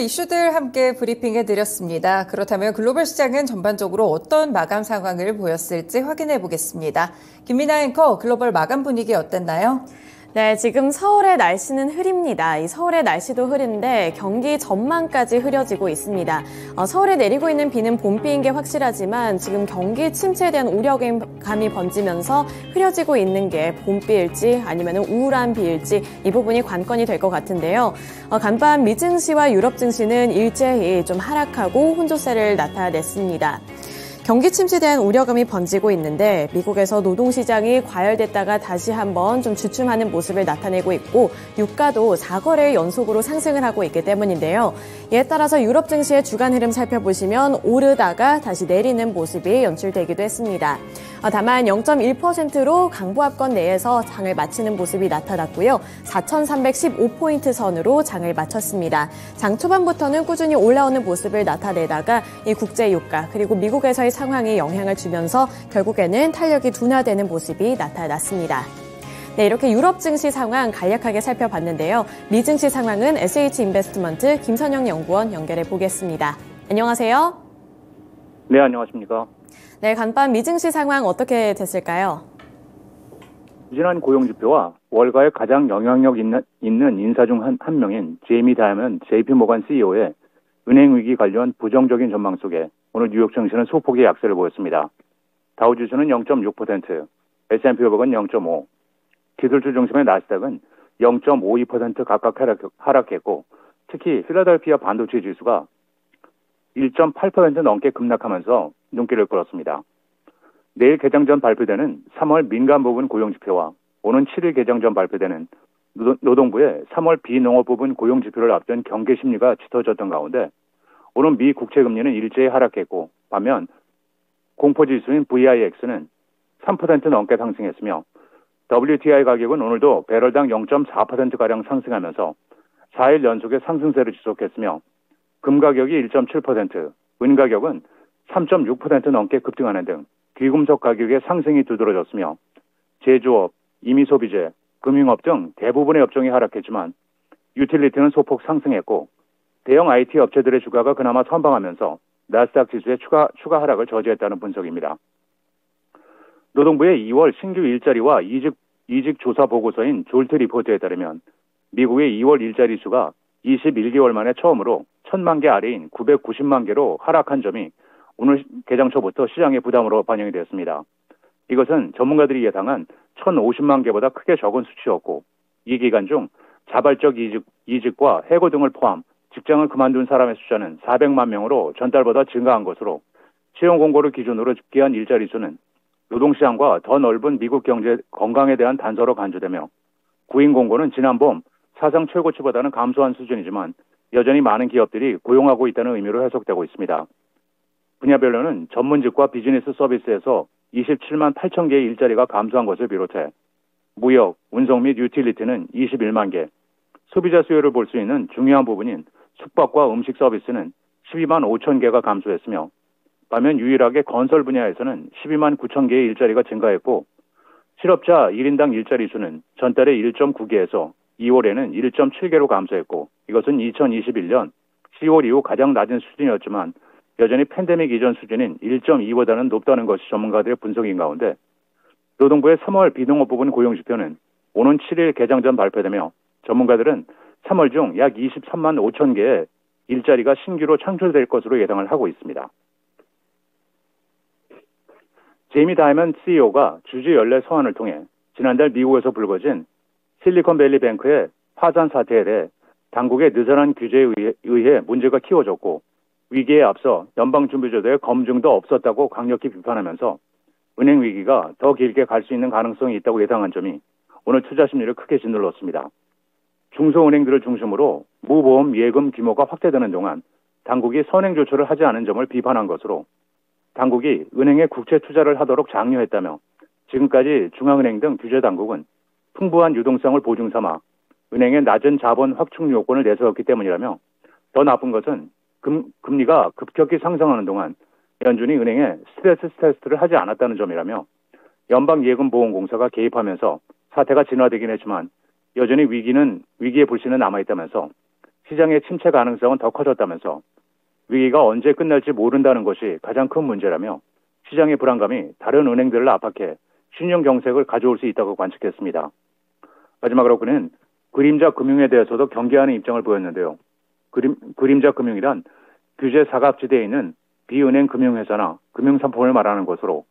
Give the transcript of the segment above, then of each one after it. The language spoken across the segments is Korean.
이슈들 함께 브리핑해 드렸습니다. 그렇다면 글로벌 시장은 전반적으로 어떤 마감 상황을 보였을지 확인해 보겠습니다. 김민아 앵커, 글로벌 마감 분위기 어땠나요? 네, 지금 서울의 날씨는 흐립니다. 이 서울의 날씨도 흐린데 경기 전망까지 흐려지고 있습니다. 서울에 내리고 있는 비는 봄비인 게 확실하지만 지금 경기 침체에 대한 우려감이 번지면서 흐려지고 있는 게 봄비일지 아니면 우울한 비일지 이 부분이 관건이 될 것 같은데요. 간밤 미 증시와 유럽 증시는 일제히 좀 하락하고 혼조세를 나타냈습니다. 경기 침체에 대한 우려감이 번지고 있는데 미국에서 노동시장이 과열됐다가 다시 한번 좀 주춤하는 모습을 나타내고 있고 유가도 4거래일 연속으로 상승을 하고 있기 때문인데요. 이에 따라서 유럽 증시의 주간 흐름 살펴보시면 오르다가 다시 내리는 모습이 연출되기도 했습니다. 다만 0.1%로 강보합권 내에서 장을 마치는 모습이 나타났고요. 4,315포인트 선으로 장을 마쳤습니다. 장 초반부터는 꾸준히 올라오는 모습을 나타내다가 이 국제유가 그리고 미국에서의 상황이 영향을 주면서 결국에는 탄력이 둔화되는 모습이 나타났습니다. 네, 이렇게 유럽 증시 상황 간략하게 살펴봤는데요. 미 증시 상황은 SH인베스트먼트 김선영 연구원 연결해 보겠습니다. 안녕하세요. 네, 안녕하십니까. 네, 간밤 미 증시 상황 어떻게 됐을까요? 지난 고용지표와 월가에 가장 영향력 있는 인사 중 한 명인 제이미 다이먼 JP모간 CEO의 은행 위기 관련 부정적인 전망 속에 오늘 뉴욕 증시는 소폭의 약세를 보였습니다. 다우지수는 0.6%, S&P 500은 0.5%, 기술주 중심의 나스닥은 0.52% 각각 하락했고 특히 필라델피아 반도체 지수가 1.8% 넘게 급락하면서 눈길을 끌었습니다. 내일 개장 전 발표되는 3월 민간 부분 고용지표와 오는 7일 개장 전 발표되는 노동부의 3월 비농업 부분 고용지표를 앞둔 경계 심리가 짙어졌던 가운데 오늘 미 국채금리는 일제히 하락했고 반면 공포지수인 VIX는 3% 넘게 상승했으며 WTI 가격은 오늘도 배럴당 0.4%가량 상승하면서 4일 연속의 상승세를 지속했으며 금 가격이 1.7%, 은 가격은 3.6% 넘게 급등하는 등 귀금속 가격의 상승이 두드러졌으며 제조업, 임의소비재, 금융업 등 대부분의 업종이 하락했지만 유틸리티는 소폭 상승했고 대형 IT 업체들의 주가가 그나마 선방하면서 나스닥 지수의 추가 하락을 저지했다는 분석입니다. 노동부의 2월 신규 일자리와 이직 조사 보고서인 졸트 리포트에 따르면 미국의 2월 일자리 수가 21개월 만에 처음으로 1,000만 개 아래인 990만 개로 하락한 점이 오늘 개장 초부터 시장의 부담으로 반영이 되었습니다. 이것은 전문가들이 예상한 1,050만 개보다 크게 적은 수치였고 이 기간 중 자발적 이직과 해고 등을 포함 직장을 그만둔 사람의 숫자는 400만 명으로 전달보다 증가한 것으로 채용 공고를 기준으로 집계한 일자리 수는 노동시장과 더 넓은 미국 경제 건강에 대한 단서로 간주되며 구인 공고는 지난 봄 사상 최고치보다는 감소한 수준이지만 여전히 많은 기업들이 고용하고 있다는 의미로 해석되고 있습니다. 분야별로는 전문직과 비즈니스 서비스에서 27만 8천 개의 일자리가 감소한 것을 비롯해 무역, 운송 및 유틸리티는 21만 개, 소비자 수요를 볼 수 있는 중요한 부분인 숙박과 음식 서비스는 12만 5천 개가 감소했으며 반면 유일하게 건설 분야에서는 12만 9천 개의 일자리가 증가했고 실업자 1인당 일자리 수는 전달에 1.9개에서 2월에는 1.7개로 감소했고 이것은 2021년 10월 이후 가장 낮은 수준이었지만 여전히 팬데믹 이전 수준인 1.2보다는 높다는 것이 전문가들의 분석인 가운데 노동부의 3월 비농업 부분 고용지표는 오는 7일 개장 전 발표되며 전문가들은 3월 중 약 23만 5천 개의 일자리가 신규로 창출될 것으로 예상을 하고 있습니다. 제이미 다이먼 CEO가 주주 연례 서한을 통해 지난달 미국에서 불거진 실리콘밸리 뱅크의 파산 사태에 대해 당국의 느슨한 규제에 의해 문제가 키워졌고 위기에 앞서 연방준비제도의 검증도 없었다고 강력히 비판하면서 은행 위기가 더 길게 갈 수 있는 가능성이 있다고 예상한 점이 오늘 투자 심리를 크게 짓눌렀습니다. 중소은행들을 중심으로 무보험 예금 규모가 확대되는 동안 당국이 선행 조처를 하지 않은 점을 비판한 것으로 당국이 은행에 국채 투자를 하도록 장려했다며 지금까지 중앙은행 등 규제당국은 풍부한 유동성을 보증 삼아 은행의 낮은 자본 확충 요건을 내세웠기 때문이라며 더 나쁜 것은 금리가 급격히 상승하는 동안 연준이 은행에 스트레스 테스트를 하지 않았다는 점이라며 연방예금보험공사가 개입하면서 사태가 진화되긴 했지만 여전히 위기의 불씨는 남아있다면서 시장의 침체 가능성은 더 커졌다면서 위기가 언제 끝날지 모른다는 것이 가장 큰 문제라며 시장의 불안감이 다른 은행들을 압박해 신용 경색을 가져올 수 있다고 관측했습니다. 마지막으로 그는 그림자 금융에 대해서도 경계하는 입장을 보였는데요. 그림자 금융이란 규제 사각지대에 있는 비은행 금융회사나 금융상품을 말하는 것으로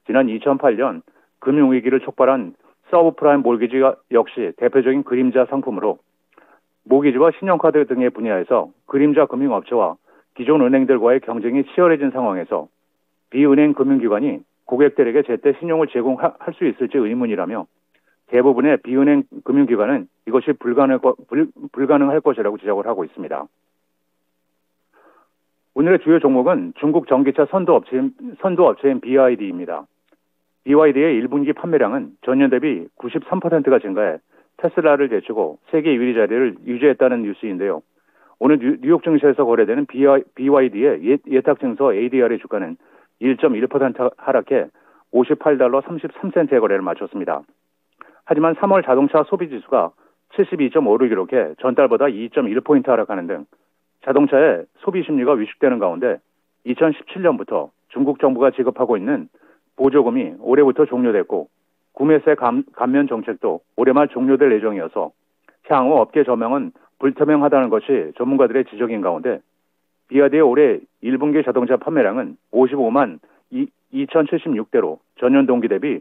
지난 2008년 금융위기를 촉발한 서브프라임 몰기지가 역시 대표적인 그림자 상품으로 모기지와 신용카드 등의 분야에서 그림자 금융업체와 기존 은행들과의 경쟁이 치열해진 상황에서 비은행 금융기관이 고객들에게 제때 신용을 제공할 수 있을지 의문이라며 대부분의 비은행 금융기관은 이것이 불가능할 것이라고 지적을 하고 있습니다. 오늘의 주요 종목은 중국 전기차 선도업체인 BYD입니다. BYD의 1분기 판매량은 전년 대비 93%가 증가해 테슬라를 제치고 세계 1위 자리를 유지했다는 뉴스인데요. 오늘 뉴욕 증시에서 거래되는 BYD의 예탁 증서 ADR의 주가는 1.1% 하락해 $58 33센트의 거래를 마쳤습니다. 하지만 3월 자동차 소비지수가 72.5를 기록해 전달보다 2.1포인트 하락하는 등 자동차의 소비 심리가 위축되는 가운데 2017년부터 중국 정부가 지급하고 있는 보조금이 올해부터 종료됐고 구매세 감면 정책도 올해 말 종료될 예정이어서 향후 업계 전망은 불투명하다는 것이 전문가들의 지적인 가운데 BYD의 올해 1분기 자동차 판매량은 55만 2,076대로 전년 동기 대비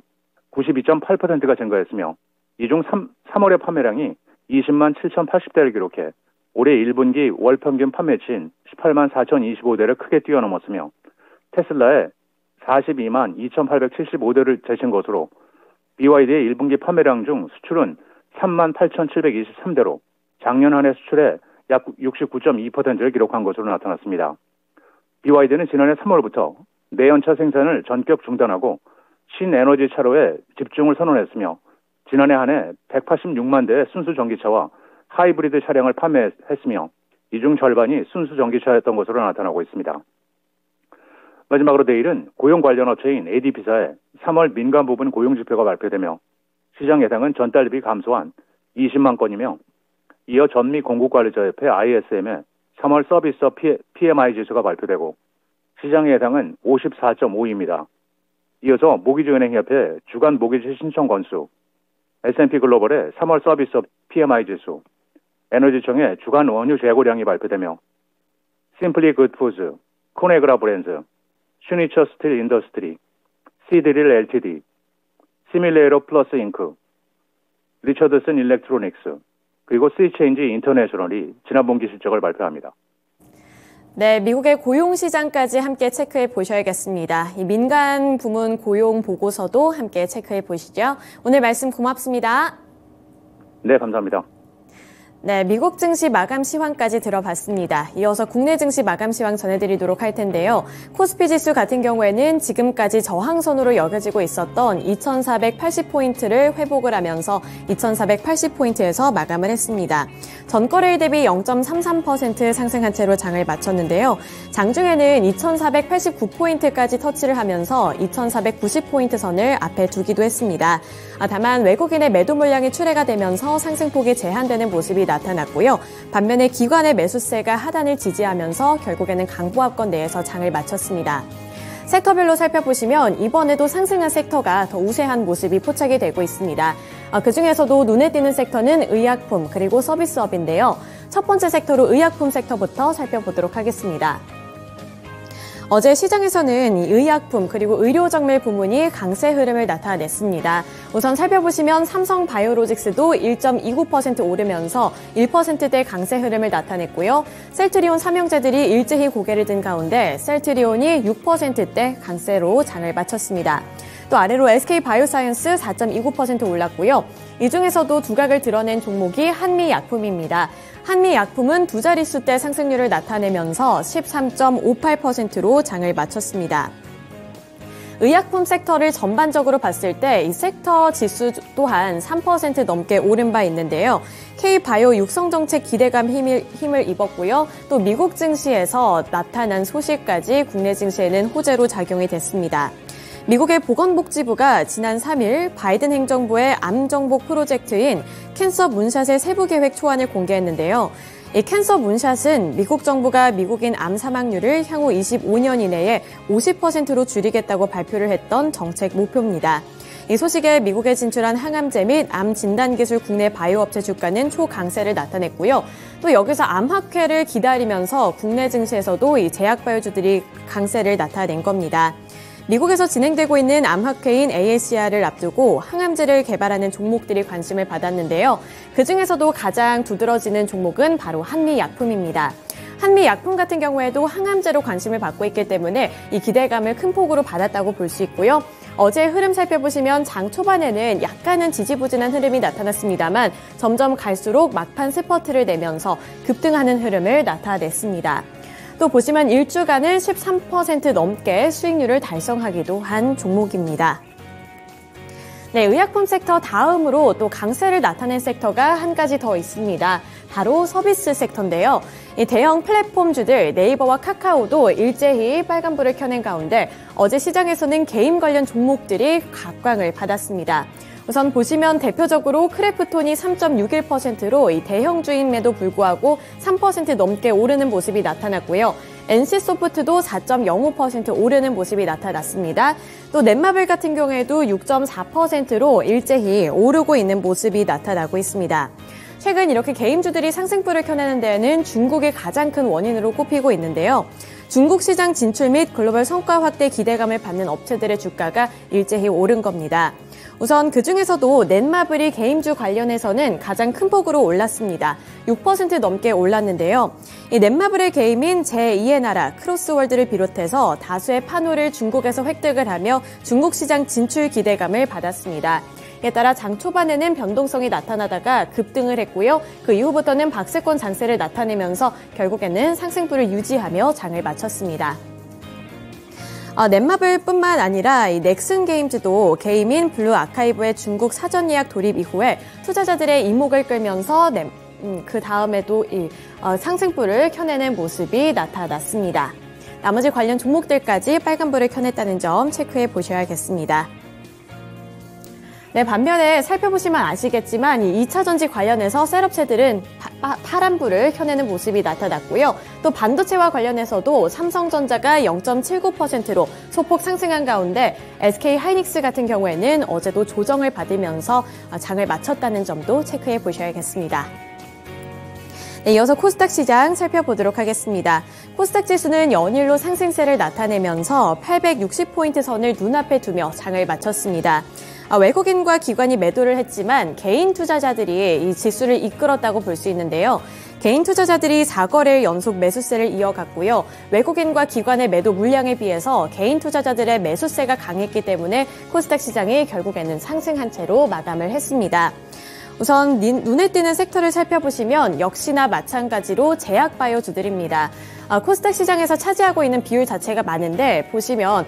92.8%가 증가했으며 이 중 3월의 판매량이 20만 7,080대를 기록해 올해 1분기 월 평균 판매치인 18만 4,025대를 크게 뛰어넘었으며 테슬라의 42만 2,875대를 제친 것으로 BYD의 1분기 판매량 중 수출은 3만 8,723대로 작년 한 해 수출의 약 69.2%를 기록한 것으로 나타났습니다. BYD는 지난해 3월부터 내연차 생산을 전격 중단하고 신에너지 차로에 집중을 선언했으며 지난해 한 해 186만 대의 순수 전기차와 하이브리드 차량을 판매했으며 이 중 절반이 순수 전기차였던 것으로 나타나고 있습니다. 마지막으로 내일은 고용 관련 업체인 ADP사의 3월 민간 부분 고용 지표가 발표되며 시장 예상은 전달 대비 감소한 20만 건이며 이어 전미 공급관리자협회 ISM의 3월 서비스업 PMI 지수가 발표되고 시장 예상은 54.5입니다. 이어서 모기지은행협회 주간 모기지 신청 건수, S&P 글로벌의 3월 서비스업 PMI 지수, 에너지청의 주간 원유 재고량이 발표되며 심플리 굿푸드, 코네그라 브랜드, 슈니처 스틸 인더스트리, 시드릴 LTD, 시밀레이로 플러스 잉크, 리처드슨 일렉트로닉스, 그리고 시체인지 인터내셔널이 지난 분기 실적을 발표합니다. 네, 미국의 고용 시장까지 함께 체크해 보셔야겠습니다. 이 민간 부문 고용 보고서도 함께 체크해 보시죠. 오늘 말씀 고맙습니다. 네, 감사합니다. 네, 미국 증시 마감 시황까지 들어봤습니다. 이어서 국내 증시 마감 시황 전해드리도록 할 텐데요. 코스피 지수 같은 경우에는 지금까지 저항선으로 여겨지고 있었던 2480포인트를 회복을 하면서 2480포인트에서 마감을 했습니다. 전거래일 대비 0.33% 상승한 채로 장을 마쳤는데요. 장중에는 2489포인트까지 터치를 하면서 2490포인트 선을 앞에 두기도 했습니다. 다만 외국인의 매도 물량이 출회가 되면서 상승폭이 제한되는 모습이 나타났고요. 반면에 기관의 매수세가 하단을 지지하면서 결국에는 강보합권 내에서 장을 마쳤습니다. 섹터별로 살펴보시면 이번에도 상승한 섹터가 더 우세한 모습이 포착이 되고 있습니다. 그중에서도 눈에 띄는 섹터는 의약품 그리고 서비스업인데요. 첫 번째 섹터로 의약품 섹터부터 살펴보도록 하겠습니다. 어제 시장에서는 의약품 그리고 의료정밀 부문이 강세 흐름을 나타냈습니다. 우선 살펴보시면 삼성바이오로직스도 1.29% 오르면서 1%대 강세 흐름을 나타냈고요. 셀트리온 삼형제들이 일제히 고개를 든 가운데 셀트리온이 6%대 강세로 장을 마쳤습니다. 또 아래로 SK바이오사이언스 4.29% 올랐고요. 이 중에서도 두각을 드러낸 종목이 한미약품입니다. 한미약품은 두 자릿수대 상승률을 나타내면서 13.58%로 장을 마쳤습니다. 의약품 섹터를 전반적으로 봤을 때 이 섹터 지수 또한 3% 넘게 오른 바 있는데요. K바이오 육성정책 기대감 힘을 입었고요. 또 미국 증시에서 나타난 소식까지 국내 증시에는 호재로 작용이 됐습니다. 미국의 보건복지부가 지난 3일 바이든 행정부의 암 정복 프로젝트인 캔서 문샷의 세부 계획 초안을 공개했는데요. 이 캔서 문샷은 미국 정부가 미국인 암 사망률을 향후 25년 이내에 50%로 줄이겠다고 발표를 했던 정책 목표입니다. 이 소식에 미국에 진출한 항암제 및 암 진단기술 국내 바이오업체 주가는 초강세를 나타냈고요. 또 여기서 암학회를 기다리면서 국내 증시에서도 이 제약바이오주들이 강세를 나타낸 겁니다. 미국에서 진행되고 있는 암학회인 AACR을 앞두고 항암제를 개발하는 종목들이 관심을 받았는데요. 그중에서도 가장 두드러지는 종목은 바로 한미약품입니다. 한미약품 같은 경우에도 항암제로 관심을 받고 있기 때문에 이 기대감을 큰 폭으로 받았다고 볼 수 있고요. 어제 흐름 살펴보시면 장 초반에는 약간은 지지부진한 흐름이 나타났습니다만 점점 갈수록 막판 스퍼트를 내면서 급등하는 흐름을 나타냈습니다. 또 보시면 일주간은 13% 넘게 수익률을 달성하기도 한 종목입니다. 네, 의약품 섹터 다음으로 또 강세를 나타낸 섹터가 한 가지 더 있습니다. 바로 서비스 섹터인데요. 이 대형 플랫폼주들 네이버와 카카오도 일제히 빨간불을 켜낸 가운데 어제 시장에서는 게임 관련 종목들이 각광을 받았습니다. 우선 보시면 대표적으로 크래프톤이 3.61%로 이 대형주임에도 불구하고 3% 넘게 오르는 모습이 나타났고요. NC소프트도 4.05% 오르는 모습이 나타났습니다. 또 넷마블 같은 경우에도 6.4%로 일제히 오르고 있는 모습이 나타나고 있습니다. 최근 이렇게 게임주들이 상승불을 켜내는 데에는 중국이 가장 큰 원인으로 꼽히고 있는데요. 중국 시장 진출 및 글로벌 성과 확대 기대감을 받는 업체들의 주가가 일제히 오른 겁니다. 우선 그중에서도 넷마블이 게임주 관련해서는 가장 큰 폭으로 올랐습니다. 6% 넘게 올랐는데요. 이 넷마블의 게임인 제2의 나라, 크로스월드를 비롯해서 다수의 판호를 중국에서 획득을 하며 중국 시장 진출 기대감을 받았습니다. 이에 따라 장 초반에는 변동성이 나타나다가 급등을 했고요. 그 이후부터는 박스권 장세를 나타내면서 결국에는 상승폭을 유지하며 장을 마쳤습니다. 넷마블뿐만 아니라 이 넥슨 게임즈도 게임인 블루 아카이브의 중국 사전 예약 돌입 이후에 투자자들의 이목을 끌면서 그 다음에도 상승폭을 켜내는 모습이 나타났습니다. 나머지 관련 종목들까지 빨간불을 켜냈다는 점 체크해 보셔야겠습니다. 네, 반면에 살펴보시면 아시겠지만 이 2차전지 관련해서 셀업체들은 파란불을 켜내는 모습이 나타났고요. 또 반도체와 관련해서도 삼성전자가 0.79%로 소폭 상승한 가운데 SK하이닉스 같은 경우에는 어제도 조정을 받으면서 장을 마쳤다는 점도 체크해 보셔야겠습니다. 네, 이어서 코스닥 시장 살펴보도록 하겠습니다. 코스닥 지수는 연일로 상승세를 나타내면서 860포인트 선을 눈앞에 두며 장을 마쳤습니다. 외국인과 기관이 매도를 했지만 개인 투자자들이 이 지수를 이끌었다고 볼 수 있는데요. 개인 투자자들이 4거래일 연속 매수세를 이어갔고요. 외국인과 기관의 매도 물량에 비해서 개인 투자자들의 매수세가 강했기 때문에 코스닥 시장이 결국에는 상승한 채로 마감을 했습니다. 우선 눈에 띄는 섹터를 살펴보시면 역시나 마찬가지로 제약바이오주들입니다. 코스닥 시장에서 차지하고 있는 비율 자체가 많은데 보시면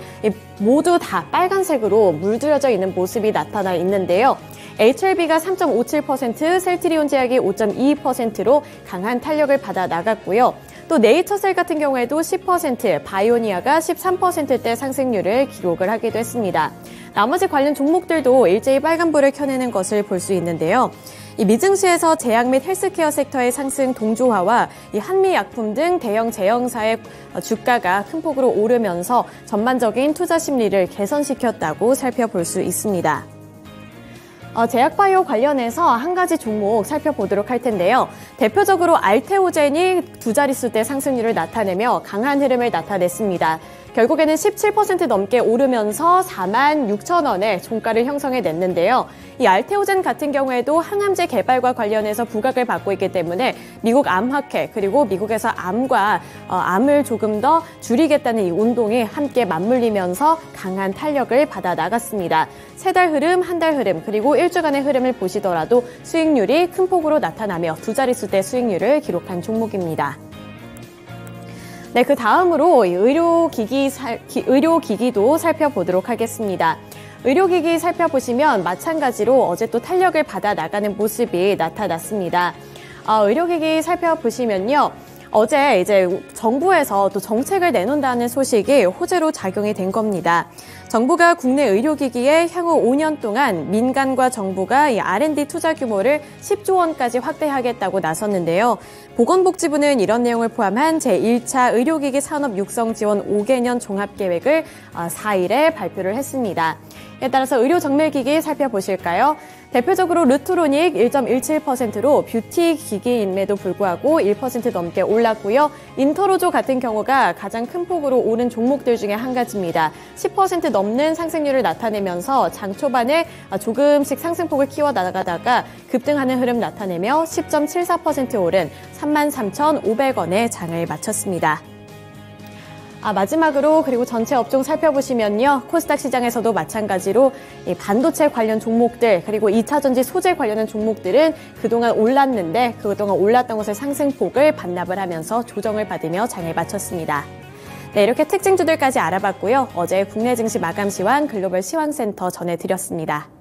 모두 다 빨간색으로 물들여져 있는 모습이 나타나 있는데요. HLB가 3.57%, 셀트리온 제약이 5.22%로 강한 탄력을 받아 나갔고요. 또 네이처셀 같은 경우에도 10%, 바이오니아가 13%대 상승률을 기록을 하기도 했습니다. 나머지 관련 종목들도 일제히 빨간불을 켜내는 것을 볼 수 있는데요. 이 미증시에서 제약 및 헬스케어 섹터의 상승 동조화와 이 한미약품 등 대형 제형사의 주가가 큰 폭으로 오르면서 전반적인 투자 심리를 개선시켰다고 살펴볼 수 있습니다. 제약바이오 관련해서 한 가지 종목 살펴보도록 할 텐데요. 대표적으로 알테오젠이 두 자릿수대 상승률을 나타내며 강한 흐름을 나타냈습니다. 결국에는 17% 넘게 오르면서 46,000원의 종가를 형성해냈는데요. 이 알테오젠 같은 경우에도 항암제 개발과 관련해서 부각을 받고 있기 때문에 미국 암학회 그리고 미국에서 암을 조금 더 줄이겠다는 이 운동이 함께 맞물리면서 강한 탄력을 받아 나갔습니다. 세 달 흐름, 한 달 흐름, 그리고 일주간의 흐름을 보시더라도 수익률이 큰 폭으로 나타나며 두 자릿수대 수익률을 기록한 종목입니다. 네, 그 다음으로 의료기기도 살펴보도록 하겠습니다. 의료기기 살펴보시면 마찬가지로 어제 또 탄력을 받아 나가는 모습이 나타났습니다. 의료기기 살펴보시면요. 어제 이제 정부에서 또 정책을 내놓는다는 소식이 호재로 작용이 된 겁니다. 정부가 국내 의료기기에 향후 5년 동안 민간과 정부가 이 R&D 투자 규모를 10조 원까지 확대하겠다고 나섰는데요. 보건복지부는 이런 내용을 포함한 제1차 의료기기 산업 육성 지원 5개년 종합계획을 4일에 발표를 했습니다. 이에 따라서 의료 정밀기기 살펴보실까요? 대표적으로 루트로닉 1.17%로 뷰티 기기임에도 불구하고 1% 넘게 올랐고요. 인터로조 같은 경우가 가장 큰 폭으로 오른 종목들 중에 한 가지입니다. 10% 넘는 상승률을 나타내면서 장 초반에 조금씩 상승폭을 키워나가다가 급등하는 흐름 나타내며 10.74% 오른 33,500원에 장을 마쳤습니다. 마지막으로 그리고 전체 업종 살펴보시면요. 코스닥 시장에서도 마찬가지로 반도체 관련 종목들 그리고 2차전지 소재 관련한 종목들은 그동안 올랐는데 그동안 올랐던 것의 상승폭을 반납을 하면서 조정을 받으며 장을 마쳤습니다. 네, 이렇게 특징주들까지 알아봤고요. 어제 국내 증시 마감 시황 글로벌 시황센터 전해드렸습니다.